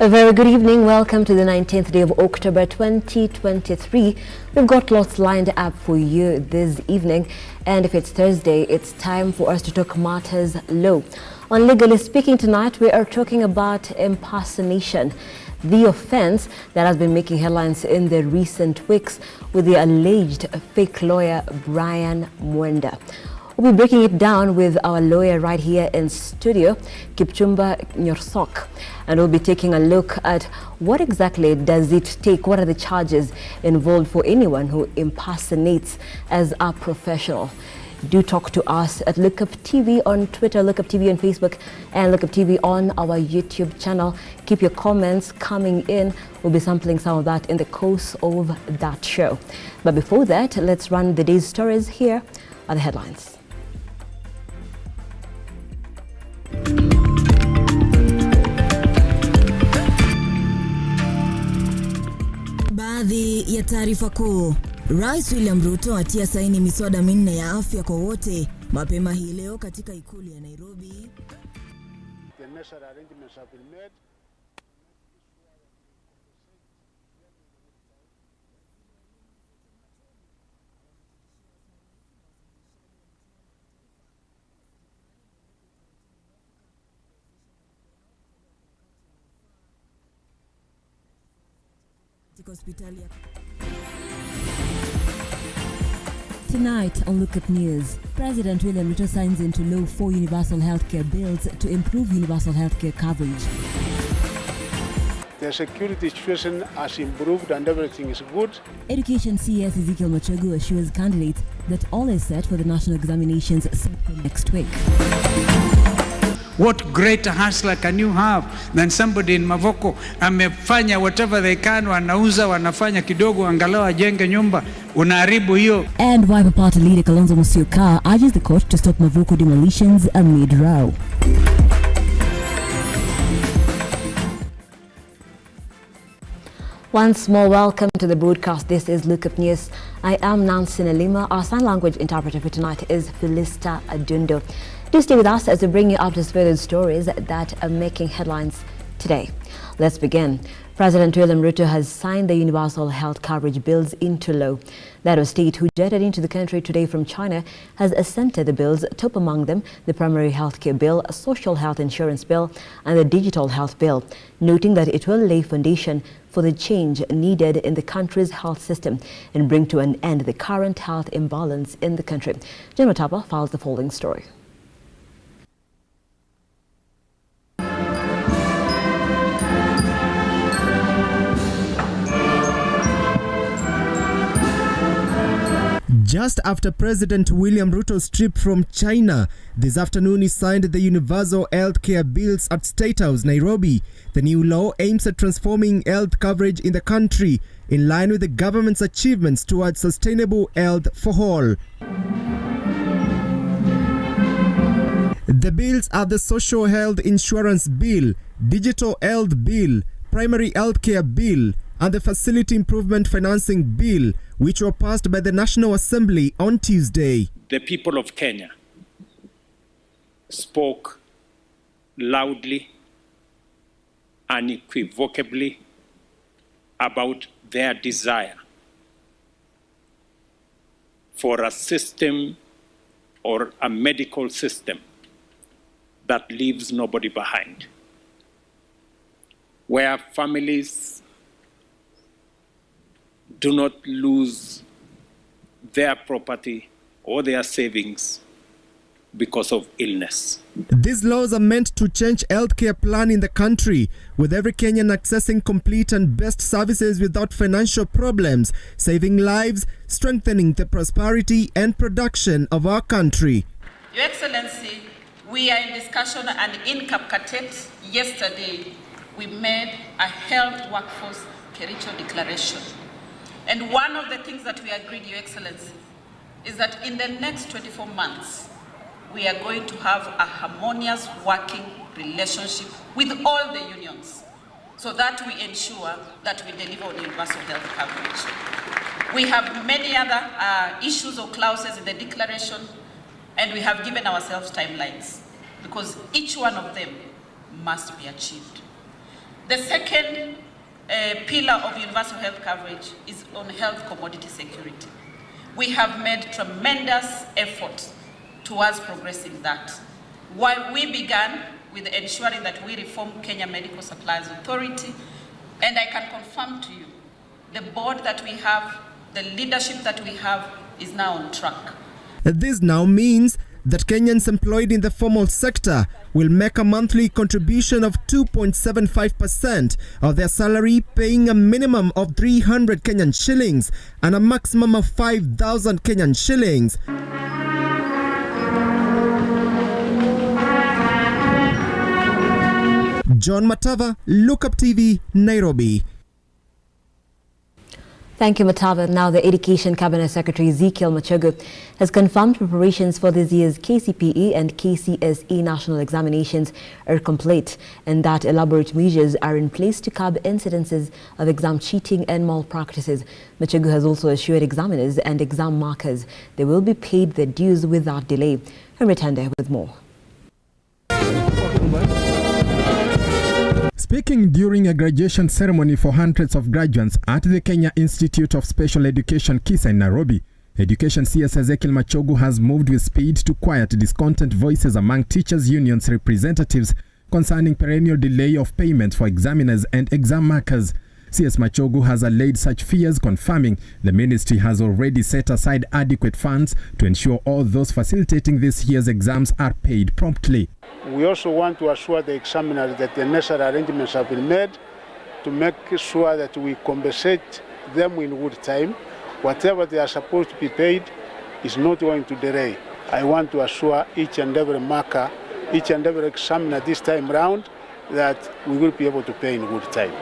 A very good evening. Welcome to the 19th day of October 2023. We've got lots lined up for you this evening. And if it's Thursday, it's time for us to talk matters law. On Legally Speaking tonight, we are talking about impersonation, the offense that has been making headlines in the recent weeks with the alleged fake lawyer Brian Mwenda. We'll be breaking it down with our lawyer right here in studio, Kipchumba Nyorsok, and we'll be taking a look at what exactly does it take, what are the charges involved for anyone who impersonates as a professional. Do talk to us at Lookuptv on Twitter, Lookuptv on Facebook, and Lookuptv on our YouTube channel. Keep your comments coming in. We'll be sampling some of that in the course of that show. But before that, let's run the day's stories. Here are the headlines. Baadhi ya taarifa kuu. Rais William Ruto atia saini miswada minne ya afya kwa wote mapema hii leo katika ikulu ya Nairobi. The necessary arrangements have been made. Tonight on Look at News, President William Ruto signs into law 4 universal healthcare bills to improve universal healthcare coverage. The security situation has improved and everything is good. Education CS Ezekiel Machogu assures candidates that all is set for the national examinations set for next week. What greater hustler can you have than somebody in Mavoko amefanya whatever they can, wanauza, wanafanya kidogo, angalau ajenge nyumba, unaharibu hiyo. And Wiper Party leader Kalonzo Musyoka urges the court to stop Mavoko demolitions amid row. Once more, welcome to the broadcast. This is Look Up News. I am Nancy Nalima. Our sign language interpreter for tonight is Felista Adundo. Do stay with us as we bring you up to speed stories that are making headlines today. Let's begin. President William Ruto has signed the universal health coverage bills into law. That of state who jetted into the country today from China has assented the bills, top among them the primary health care bill, a social health insurance bill, and the digital health bill, noting that it will lay foundation for the change needed in the country's health system and bring to an end the current health imbalance in the country. Jen Mataba files the following story. Just after President William Ruto's trip from China, this afternoon he signed the universal health care bills at State House, Nairobi. The new law aims at transforming health coverage in the country in line with the government's achievements towards sustainable health for all. The bills are the Social Health Insurance Bill, Digital Health Bill, Primary Health Care Bill, and the Facility Improvement Financing Bill, which were passed by the National Assembly on Tuesday. The people of Kenya spoke loudly, unequivocally about their desire for a system or a medical system that leaves nobody behind, where families do not lose their property or their savings because of illness. These laws are meant to change healthcare plan in the country, with every Kenyan accessing complete and best services without financial problems, saving lives, strengthening the prosperity and production of our country. Your Excellency, we are in discussion and in Kapkatet yesterday we made a health workforce Kericho declaration. And one of the things that we agreed, Your Excellency, is that in the next 24 months, we are going to have a harmonious working relationship with all the unions so that we ensure that we deliver on universal health coverage. We have many other issues or clauses in the declaration, and we have given ourselves timelines because each one of them must be achieved. The second pillar of universal health coverage is on health commodity security. We have made tremendous efforts towards progressing that. While we began with ensuring that we reform Kenya Medical Supplies Authority, and I can confirm to you, the board that we have, the leadership that we have is now on track. This now means that Kenyans employed in the formal sector will make a monthly contribution of 2.75% of their salary, paying a minimum of 300 Kenyan shillings and a maximum of 5,000 Kenyan shillings. John Matava, Lookuptv, Nairobi. Thank you, Matava. Now, the Education Cabinet Secretary Ezekiel Machogu has confirmed preparations for this year's KCPE and KCSE national examinations are complete and that elaborate measures are in place to curb incidences of exam cheating and malpractices. Machogu has also assured examiners and exam markers they will be paid their dues without delay. Henry Tende with more. Speaking during a graduation ceremony for hundreds of graduates at the Kenya Institute of Special Education, KISA in Nairobi, Education CS Ezekiel Machogu has moved with speed to quiet discontent voices among teachers' unions representatives concerning perennial delay of payment for examiners and exam markers. CS Machogu has allayed such fears, confirming the ministry has already set aside adequate funds to ensure all those facilitating this year's exams are paid promptly. We also want to assure the examiners that the necessary arrangements have been made to make sure that we compensate them in good time. Whatever they are supposed to be paid is not going to delay. I want to assure each and every marker, each and every examiner this time round that we will be able to pay in good time.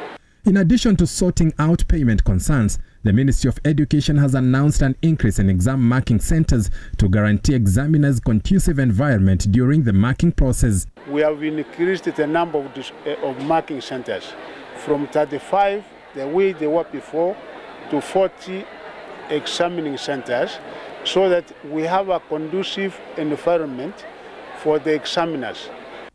In addition to sorting out payment concerns, the Ministry of Education has announced an increase in exam marking centers to guarantee examiners conducive environment during the marking process. We have increased the number of marking centers from 35, the way they were before, to 40 examining centers, so that we have a conducive environment for the examiners.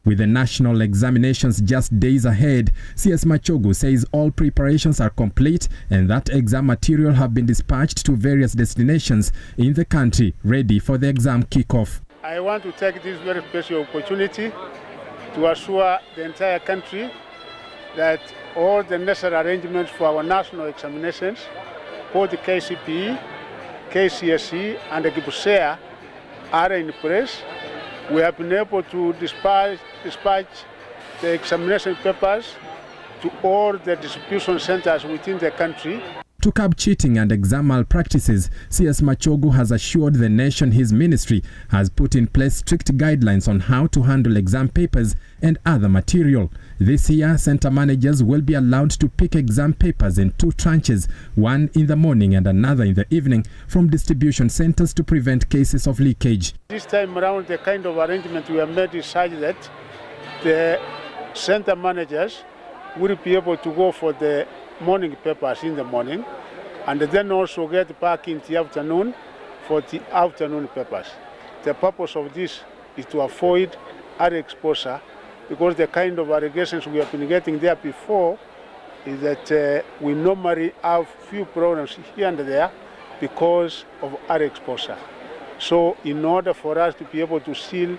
With the national examinations just days ahead, CS Machogu says all preparations are complete and that exam material have been dispatched to various destinations in the country, ready for the exam kickoff. I want to take this very special opportunity to assure the entire country that all the necessary arrangements for our national examinations, both the KCPE, KCSE and the KCSE are in place. We have been able to dispatch the examination papers to all the distribution centers within the country. To curb cheating and exam malpractices, CS Machogu has assured the nation his ministry has put in place strict guidelines on how to handle exam papers and other material. This year, center managers will be allowed to pick exam papers in 2 tranches, one in the morning and another in the evening, from distribution centers to prevent cases of leakage. This time around, the kind of arrangement we have made is such that the center managers will be able to go for the morning papers in the morning and then also get back in the afternoon for the afternoon papers. The purpose of this is to avoid other exposure, because the kind of allegations we have been getting there before is that we normally have few problems here and there because of other exposure. So in order for us to be able to seal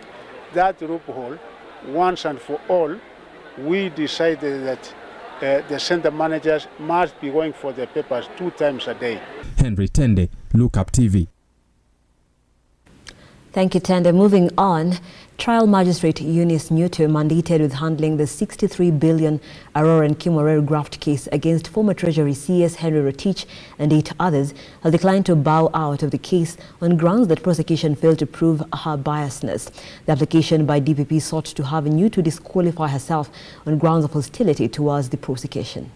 that loophole once and for all, we decided that the center managers must be going for the papers 2 times a day. Henry Tende, Lookuptv. Thank you, Tende. Moving on, trial magistrate Eunice Nyuto, mandated with handling the 63 billion Aurora and Kimorero graft case against former Treasury CS Henry Rotich and 8 others, has declined to bow out of the case on grounds that prosecution failed to prove her biasness. The application by DPP sought to have Nyuto disqualify herself on grounds of hostility towards the prosecution.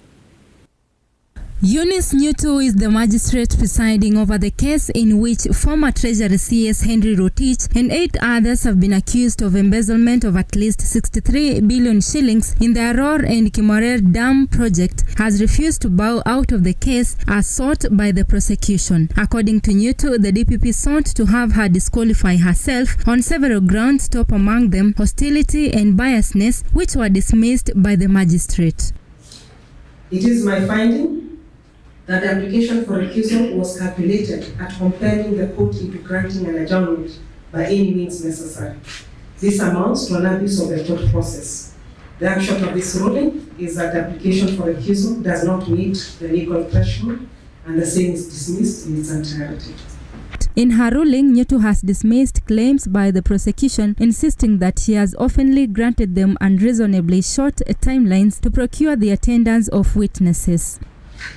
Eunice Nyuto is the magistrate presiding over the case in which former Treasury CS Henry Rotich and 8 others have been accused of embezzlement of at least 63 billion shillings in the Aurora and Kimorero Dam project, has refused to bow out of the case as sought by the prosecution. According to Nyuto, the DPP sought to have her disqualify herself on several grounds, top among them hostility and biasness, which were dismissed by the magistrate. It is my finding that the application for recusal was calculated at compelling the court into granting an adjournment by any means necessary. This amounts to an abuse of the court process. The action of this ruling is that the application for recusal does not meet the legal threshold and the same is dismissed in its entirety. In her ruling, Nyutu has dismissed claims by the prosecution, insisting that she has oftenly granted them unreasonably short timelines to procure the attendance of witnesses.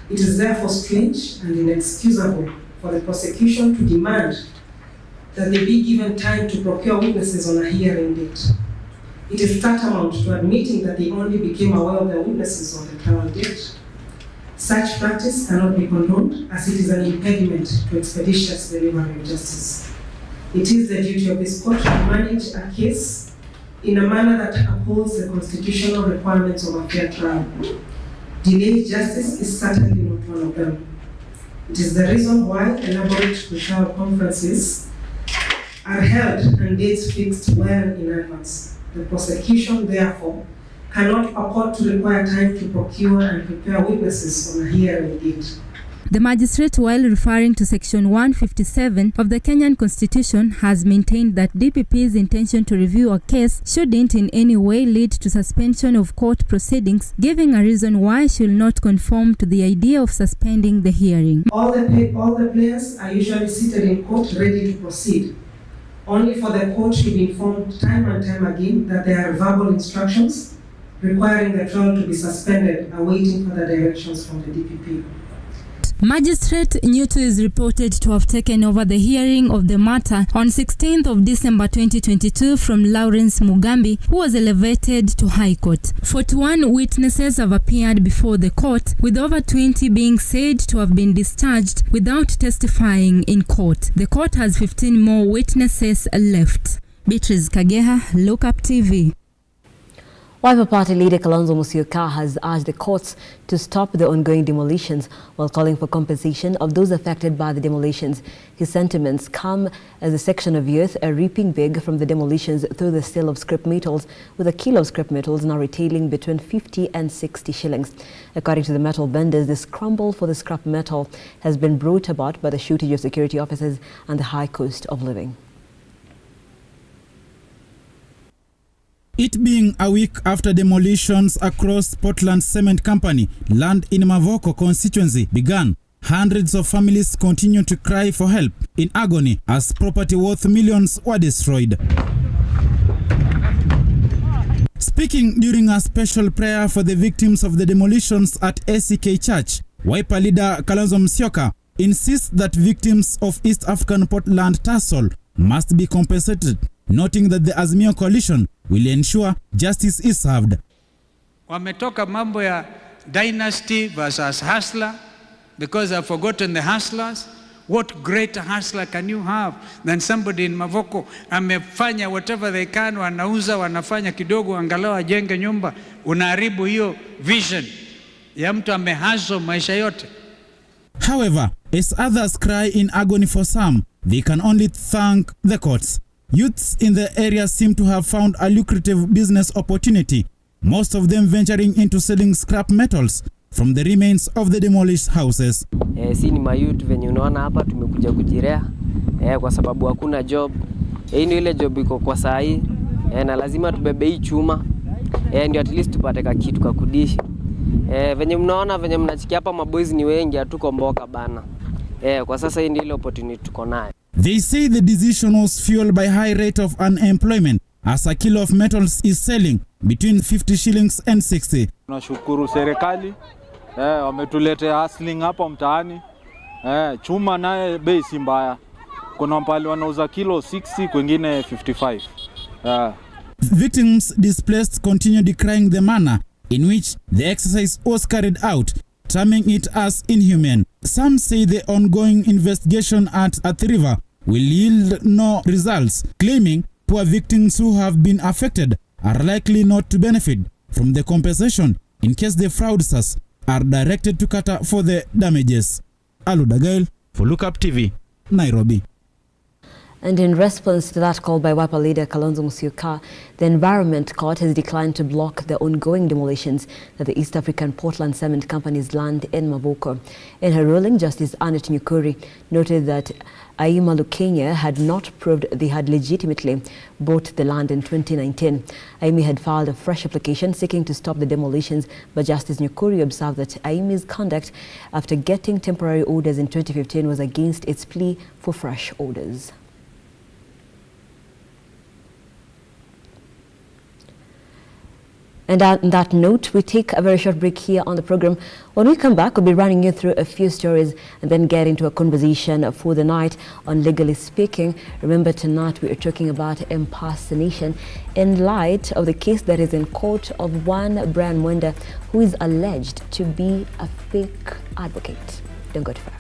It is therefore strange and inexcusable for the prosecution to demand that they be given time to procure witnesses on a hearing date. It is tantamount to admitting that they only became aware of the witnesses on the trial date. Such practice cannot be condoned as it is an impediment to expeditious delivery of justice. It is the duty of this court to manage a case in a manner that upholds the constitutional requirements of a fair trial. Delayed justice is certainly not one of them. It is the reason why elaborate pre-trial conferences are held and dates fixed well in advance. The prosecution, therefore, cannot afford to require time to procure and prepare witnesses on a hearing date. The magistrate, while referring to Section 157 of the Kenyan Constitution, has maintained that DPP's intention to review a case shouldn't in any way lead to suspension of court proceedings, giving a reason why she will not conform to the idea of suspending the hearing. All the players are usually seated in court ready to proceed, only for the court to be informed time and time again that there are verbal instructions requiring the trial to be suspended, awaiting further directions from the DPP. Magistrate Nyutu is reported to have taken over the hearing of the matter on 16th of December 2022 from Lawrence Mugambi, who was elevated to High Court. 41 witnesses have appeared before the court, with over 20 being said to have been discharged without testifying in court. The court has 15 more witnesses left. Beatrice Kageha, Lookuptv. Wiper Party leader Kalonzo Musyoka has urged the courts to stop the ongoing demolitions while calling for compensation of those affected by the demolitions. His sentiments come as a section of youth are reaping big from the demolitions through the sale of scrap metals, with a kilo of scrap metals now retailing between 50 and 60 shillings. According to the metal vendors, the scramble for the scrap metal has been brought about by the shortage of security officers and the high cost of living. It being a week after demolitions across Portland Cement Company land in Mavoko constituency began, hundreds of families continue to cry for help in agony as property worth millions were destroyed. Speaking during a special prayer for the victims of the demolitions at ACK Church, Wiper leader Kalonzo Musyoka insists that victims of East African Portland tussle must be compensated, noting that the Azimio coalition will ensure justice is served. Wametoka mambo ya dynasty versus hustler because I've forgotten the hustlers. What greater hustler can you have than somebody in Mavoko amefanya whatever they can, wanauza, wanafanya kidogo angalau ajenge nyumba, unaharibu hiyo vision ya mtu amehaso maisha yote. However, as others cry in agony for some, they can only thank the courts. Youths in the area seem to have found a lucrative business opportunity, most of them venturing into selling scrap metals from the remains of the demolished houses. Si ni mayouth venye unaona hapa tumekuja kujirea kwa sababu hakuna job. Hii ndio ile job iko kwa saa hii na lazima tubebe hii chuma ndio at least tupate ka kitu ka kudishi. Venye mnaona venye mnachikia hapa maboys ni wengi, hatuko mboka bana. Kwa sasa hii ndio ile opportunity tuko nayo. They say the decision was fueled by high rate of unemployment as a kilo of metals is selling between 50 shillings and 60. Tunashukuru serikali wametuletea hustling hapa mtaani. Chuma naye bei si mbaya. Kuna mpali wanauza kilo 60, kwingine 55. Victims displaced continue decrying the manner in which the exercise was carried out, terming it as inhumane. Some say the ongoing investigation at Athi River will yield no results, claiming poor victims who have been affected are likely not to benefit from the compensation in case the fraudsters are directed to cater for the damages. Aludagail for Lookuptv, Nairobi. And in response to that call by Wiper leader Kalonzo Musyoka, the Environment Court has declined to block the ongoing demolitions that the East African Portland Cement Company's land in Mavoko. In her ruling, Justice Annette Nyukuri noted that Lookuptv had not proved they had legitimately bought the land in 2019. AIMI had filed a fresh application seeking to stop the demolitions, but Justice Nyukuri observed that AIMI's conduct after getting temporary orders in 2015 was against its plea for fresh orders. And on that note, we take a very short break here on the program. When we come back, we'll be running you through a few stories and then get into a conversation for the night on Legally Speaking. Remember, tonight we are talking about impersonation in light of the case that is in court of one Brian Mwenda, who is alleged to be a fake advocate. Don't go too far.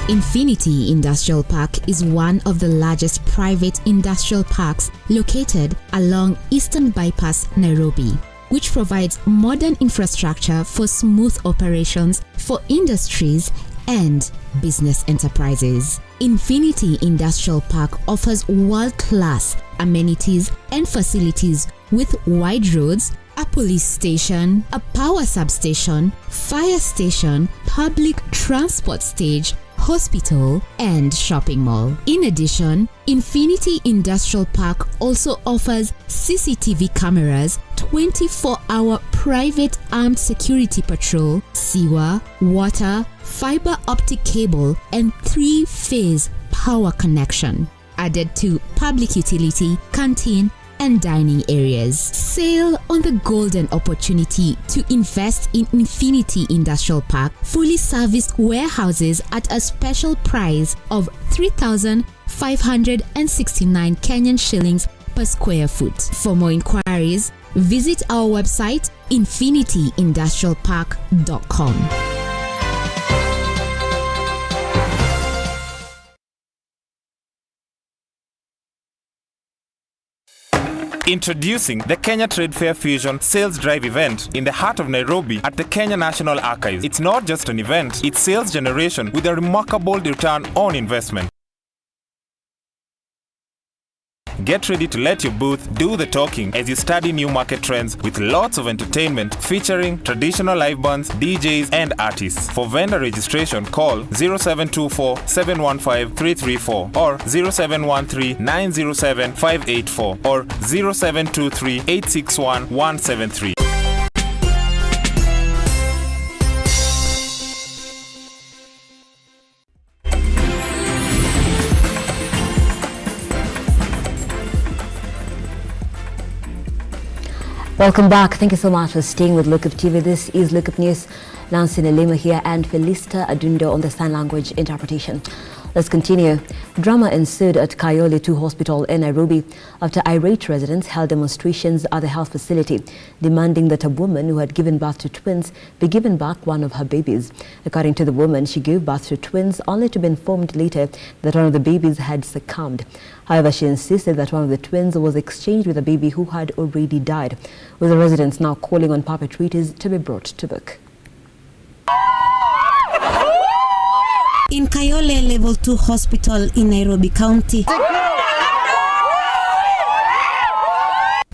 Infinity Industrial Park is one of the largest private industrial parks located along Eastern Bypass, Nairobi, which provides modern infrastructure for smooth operations for industries and business enterprises. Infinity Industrial Park offers world-class amenities and facilities with wide roads, a police station, a power substation, fire station, public transport stage, hospital, and shopping mall. In addition, Infinity Industrial Park also offers CCTV cameras, 24-hour private armed security patrol, sewer, water, fiber optic cable, and 3-phase power connection, added to public utility, canteen, and dining areas. Sail on the golden opportunity to invest in Infinity Industrial Park, fully serviced warehouses at a special price of 3,569 Kenyan shillings per square foot. For more inquiries, visit our website infinityindustrialpark.com. Introducing the Kenya Trade Fair Fusion Sales Drive event in the heart of Nairobi at the Kenya National Archives. It's not just an event, it's sales generation with a remarkable return on investment. Get ready to let your booth do the talking as you study new market trends with lots of entertainment featuring traditional live bands, DJs, and artists. For vendor registration, call 0724-715-334 or 0713-907-584 or 0723-861-173. Welcome back. Thank you so much for staying with Lookuptv. This is Lookup News. Nancy Nelima here and Felista Adundo on the sign language interpretation. Let's continue. Drama ensued at Kayole 2 Hospital in Nairobi after irate residents held demonstrations at the health facility demanding that a woman who had given birth to twins be given back one of her babies. According to the woman, she gave birth to twins only to be informed later that one of the babies had succumbed. However, she insisted that one of the twins was exchanged with a baby who had already died, with the residents now calling on perpetrators to be brought to book. In Kayole Level 2 Hospital in Nairobi County,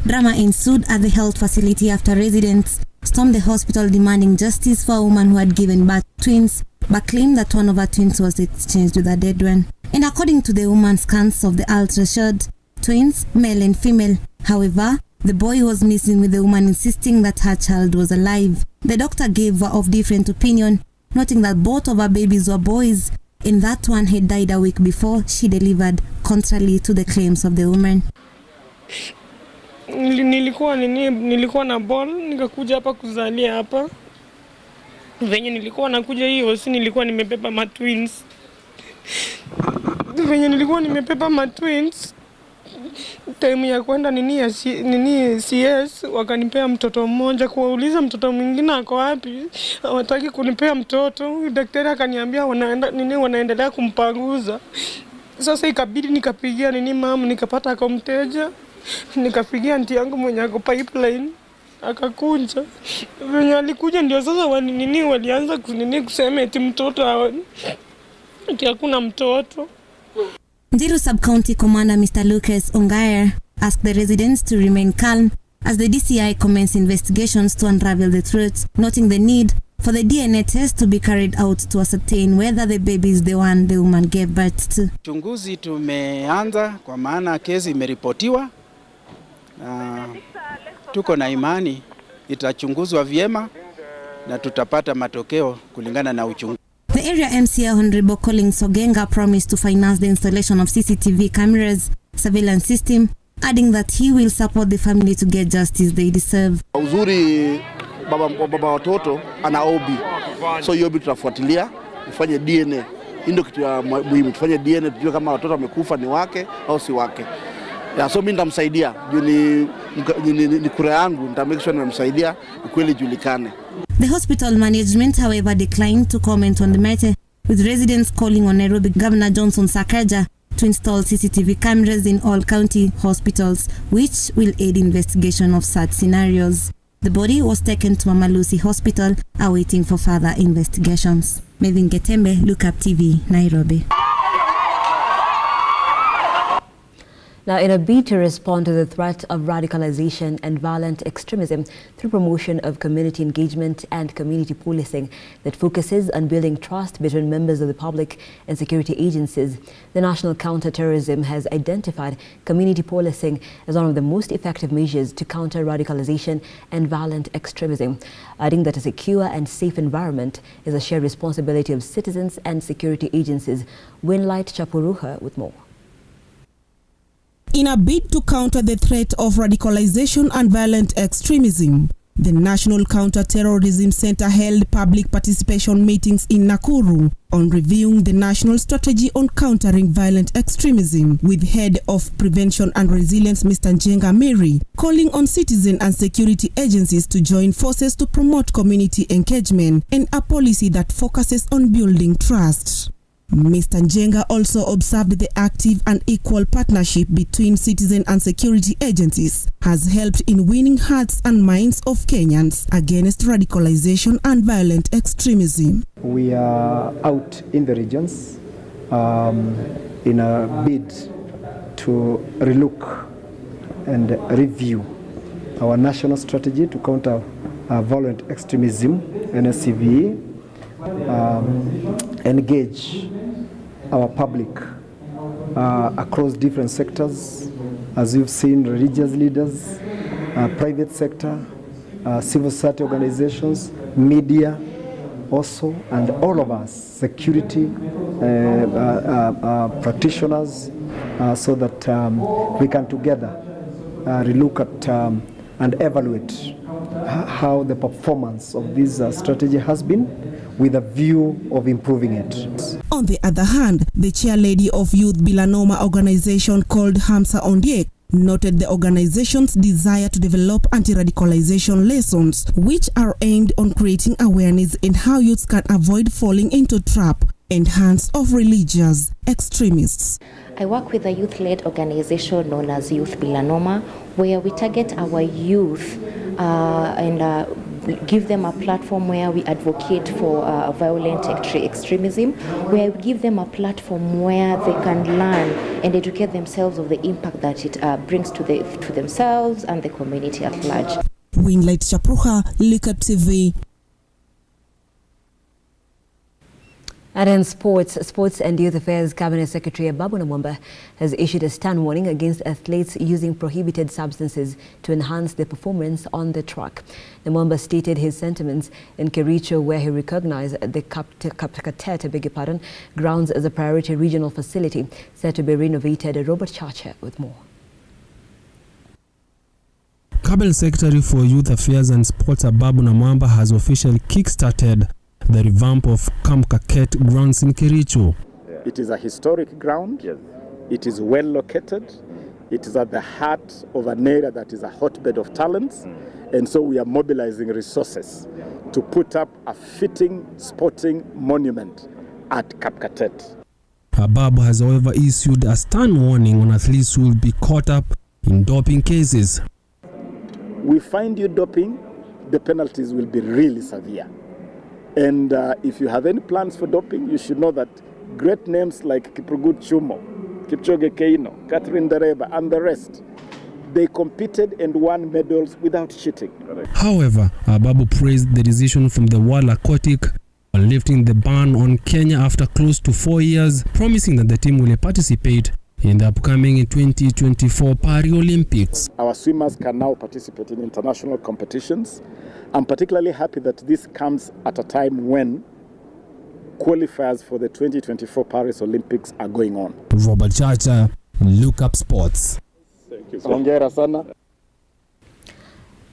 drama ensued at the health facility after residents stormed the hospital demanding justice for a woman who had given birth to twins, but claimed that one of her twins was exchanged with a dead one. And according to the woman's scans of the ultrasound twins, male and female. However, the boy was missing, with the woman insisting that her child was alive. The doctor gave her of different opinion, noting that both of her babies were boys and that one had died a week before she delivered, contrary to the claims of the woman. Nilikuwa na ball, nikakuja hapa kuzalia hapa. Venye nilikuwa nakuja hiyo, si nilikuwa nimebeba ma twins. Venye nilikuwa nimebeba ma twins. Time ya kwenda CS wakanipea mtoto mmoja, kuwauliza mtoto mwingine ako wapi, hawataki kunipea mtoto. Daktari akaniambia wanaendelea kumpanguza. Sasa ikabidi nikapigia mama, nikapata kwa mteja, nikapigia aunti yangu mwenye ako pipeline, akakunja. Venye alikuja ndio sasa walianza kusema eti mtoto eti hakuna mtoto. Njiru Sub-County Commander Mr. Lucas Ongaya asked the residents to remain calm as the DCI commenced investigations to unravel the truth, noting the need for the DNA test to be carried out to ascertain whether the baby is the one the woman gave birth to. Chunguzi tumeanza kwa maana kesi imeripotiwa. Tuko na imani itachunguzwa vyema na tutapata matokeo kulingana na uchunguzi. The area MCA Honorable Colin Sogenga promised to finance the installation of CCTV cameras surveillance system, adding that he will support the family to get justice they deserve. Uzuri baba watoto ana obi, so hiyo obi tutafuatilia, ufanye DNA. Ndio kitu ya muhimu, tufanye DNA tujue kama watoto wamekufa ni wake au si wake. So mimi nitamsaidia, ni kura yangu, nitamake sure nimemsaidia ukweli julikane. The hospital management, however, declined to comment on the matter, with residents calling on Nairobi Governor Johnson Sakaja to install CCTV cameras in all county hospitals, which will aid investigation of such scenarios. The body was taken to Mama Lucy Hospital, awaiting for further investigations. Mevin Getembe, Lookuptv, Nairobi. Now, in a bid to respond to the threat of radicalization and violent extremism through promotion of community engagement and community policing that focuses on building trust between members of the public and security agencies, the National Counter-Terrorism has identified community policing as one of the most effective measures to counter radicalization and violent extremism, adding that a secure and safe environment is a shared responsibility of citizens and security agencies. Winlight Chapuruha with more. In a bid to counter the threat of radicalization and violent extremism, the National Counter-Terrorism Center held public participation meetings in Nakuru on reviewing the national strategy on countering violent extremism, with Head of Prevention and Resilience Mr. Njenga Mary calling on citizen and security agencies to join forces to promote community engagement and a policy that focuses on building trust. Mr. Njenga also observed the active and equal partnership between citizen and security agencies has helped in winning hearts and minds of Kenyans against radicalization and violent extremism. We are out in the regions in a bid to relook and review our national strategy to counter violent extremism, NSCVE, engage our public across different sectors, as you've seen, religious leaders, private sector, civil society organizations, media also, and all of us, security practitioners, so that we can together relook at and evaluate how the performance of this strategy has been, with a view of improving it. On the other hand, the chairlady of Youth Bilanoma organization called Hamsa Ondiek noted the organization's desire to develop anti-radicalization lessons, which are aimed on creating awareness in how youths can avoid falling into trap and hands of religious extremists. I work with a youth-led organization known as Youth Bilanoma, where we target our youth and give them a platform where we advocate for violent extremism, where we give them a platform where they can learn and educate themselves of the impact that it brings to themselves and the community at large. Winlight Chapruha, Lookuptv. And in Sports and Youth Affairs Cabinet Secretary Babu Namwamba has issued a stern warning against athletes using prohibited substances to enhance their performance on the track. Namwamba stated his sentiments in Kericho, where he recognized the Kapkatet, grounds as a priority regional facility set to be renovated. Robert Chacha with more. Cabinet Secretary for Youth Affairs and Sports Babu Namwamba has officially kick-started the revamp of Kamkaket grounds in Kericho. It is a historic ground. Yes. It is well located. It is at the heart of an area that is a hotbed of talents. And so we are mobilizing resources to put up a fitting sporting monument at Kapkatet. Babu has however issued a stern warning on athletes who will be caught up in doping cases. We find you doping, the penalties will be really severe. And if you have any plans for doping, you should know that great names like Kiprugut Chumo, Kipchoge Keino, Catherine Dereba, and the rest, they competed and won medals without cheating. However, Babu praised the decision from the World Aquatic on lifting the ban on Kenya after close to 4 years, promising that the team will participate in the upcoming 2024 Paralympics. Our swimmers can now participate in international competitions. I'm particularly happy that this comes at a time when qualifiers for the 2024 Paris Olympics are going on. Robert Chacha, Look Up Sports. Thank you. Hongera sana.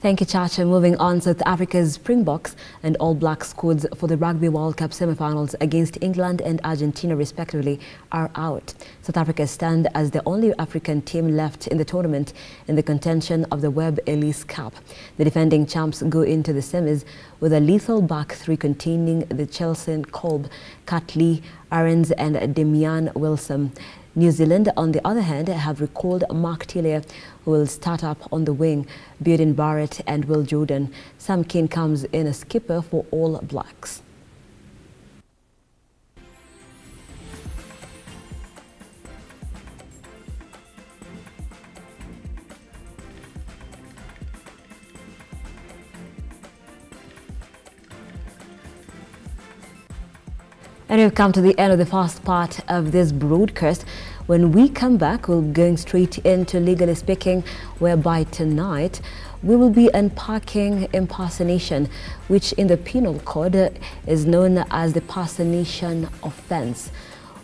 Thank you, Chacha. Moving on, South Africa's Springboks and All Blacks squads for the Rugby World Cup semi-finals against England and Argentina respectively are out. South Africa stand as the only African team left in the tournament in the contention of the Webb Ellis Cup. The defending champs go into the semis with a lethal back three containing the Chelsea Kolb, Kat Lee, Aarons and Damian Wilson. New Zealand, on the other hand, have recalled Mark Tillier, who will start up on the wing, Bearden Barrett and Will Jordan. Sam Kane comes in as skipper for All Blacks. And we've come to the end of the first part of this broadcast. When we come back, we'll be going straight into Legally Speaking, whereby tonight we will be unpacking impersonation, which in the penal code is known as the personation offense.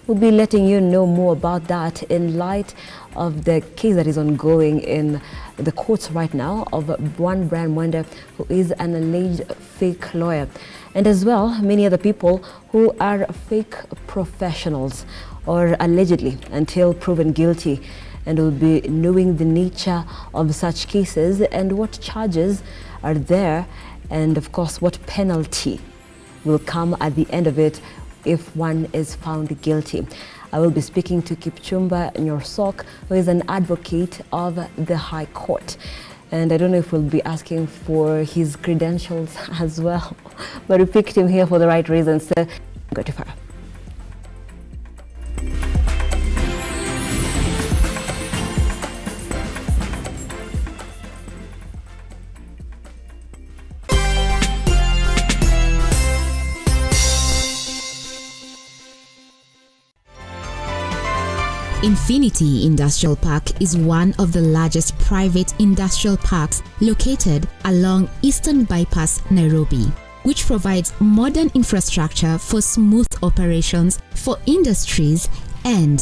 We'll be letting you know more about that in light of the case that is ongoing in the courts right now of one Brian Mwenda, who is an alleged fake lawyer, and as well many other people who are fake professionals or allegedly until proven guilty. And we'll be knowing the nature of such cases and what charges are there, and of course what penalty will come at the end of it if one is found guilty. I will be speaking to Kipchumba Nyorsok, who is an advocate of the High Court. And I don't know if we'll be asking for his credentials as well, but we picked him here for the right reasons. So go to far. Infinity Industrial Park is one of the largest private industrial parks located along Eastern Bypass, Nairobi, which provides modern infrastructure for smooth operations for industries and